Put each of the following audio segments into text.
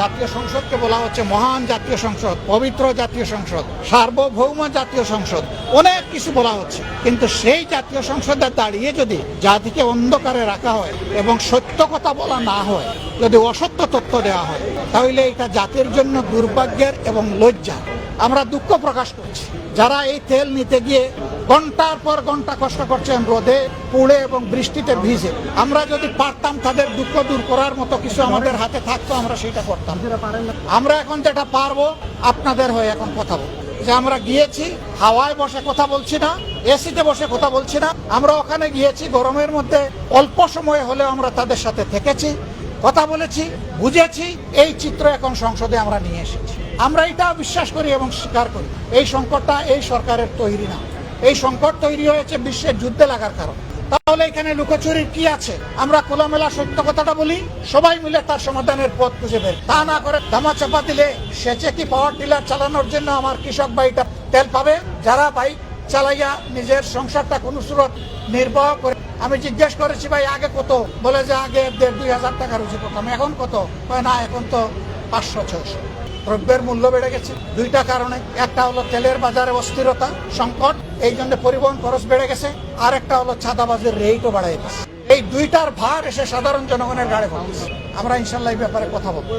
জাতীয় সংসদকে বলা হচ্ছে মহান জাতীয় সংসদ, পবিত্র জাতীয় সংসদ, সার্বভৌম জাতীয় সংসদ, অনেক কিছু বলা হচ্ছে। কিন্তু সেই জাতীয় সংসদে দাঁড়িয়ে যদি জাতিকে অন্ধকারে রাখা হয় এবং সত্য কথা বলা না হয়, যদি অসত্য তথ্য দেওয়া হয়, তাহলে এটা জাতির জন্য দুর্ভাগ্যের এবং লজ্জা। আমরা দুঃখ প্রকাশ করছি যারা এই তেল নিতে গিয়ে ঘন্টার পর ঘন্টা কষ্ট করছেন রোদে পুড়ে এবং বৃষ্টিতে ভিজে। আমরা যদি পারতাম তাদের দুঃখ দূর করার মতো কিছু আমাদের হাতে থাকতো, আমরা সেটা করতাম। আমরা এখন যেটা পারবো আপনাদের হয়ে এখন কথা বলবো যে আমরা গিয়েছি, হাওয়ায় বসে কথা বলছি না, এসিতে বসে কথা বলছি না। আমরা ওখানে গিয়েছি গরমের মধ্যে, অল্প সময় হলেও আমরা তাদের সাথে থেকেছি, কথা বলেছি, বুঝেছি। এই চিত্র এখন সংসদে আমরা নিয়ে এসেছি। আমরা এটা বিশ্বাস করি এবং স্বীকার করি এই সংকটটা এই সরকারের তৈরি না। এই সংকট তৈরি হয়েছে বিশ্বের যুদ্ধে লাগার কারণে। তাহলে এখানে লুকোচুরির কি আছে? আমরা খোলামেলা সত্য কথাটা বলি, সবাই মিলে তার সমাধানের পথ খুঁজে বের। তা না করে ধামাচাপা দিলে সেচে কি পাওয়ার টিলার চালানোর জন্য আমার কৃষক ভাইটা তেল পাবে? যারা বাইক চালাইয়া নিজের সংসারটা কোন সুরত নির্বাহ করে। আমি জিজ্ঞেস করেছি ভাই আগে কত? বলে যে আগে 1,500-2,000 টাকা রুজি করতাম, এখন কত? না এখন তো 500-600। দ্রব্যের মূল্য বেড়ে গেছে দুইটা কারণে। একটা হলো তেলের বাজারে অস্থিরতা সংকট, এই জন্য পরিবহন খরচ বেড়ে গেছে। আর একটা হলো চাঁদাবাজের রেটও বাড়াই গেছে। এই দুইটার ভার এসে সাধারণ জনগণের গাড়ি পড়ছে। আমরা ইনশাল্লাহ এই ব্যাপারে কথা বলবো।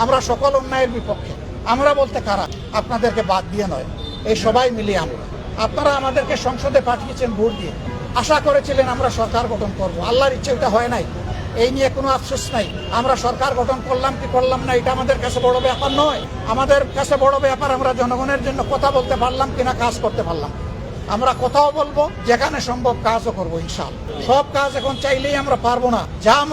আমরা সকল অন্যায়ের বিপক্ষে। আমরা বলতে কারা? আপনাদেরকে বাদ দিয়ে নয়, এই সবাই মিলিয়ে আমরা। আপনারা আমাদেরকে সংসদে পাঠিয়েছেন ভোট দিয়ে, আশা করেছিলেন আমরা সরকার গঠন করব। আল্লাহর ইচ্ছে ওটা হয় নাই, এই নিয়ে কোনো আফসোস নাই। আমরা সরকার গঠন করলাম কি করলাম না এটা আমাদের কাছে বড় ব্যাপার নয়। আমাদের কাছে বড় ব্যাপার আমরা জনগণের জন্য কথা বলতে পারলাম কিনা, কাজ করতে পারলাম। আমরা কথাও বলবো, যেখানে সম্ভব কাজও করবো ইনশাআল্লাহ। সব কাজ এখন চাইলেই আমরা পারবো না। যা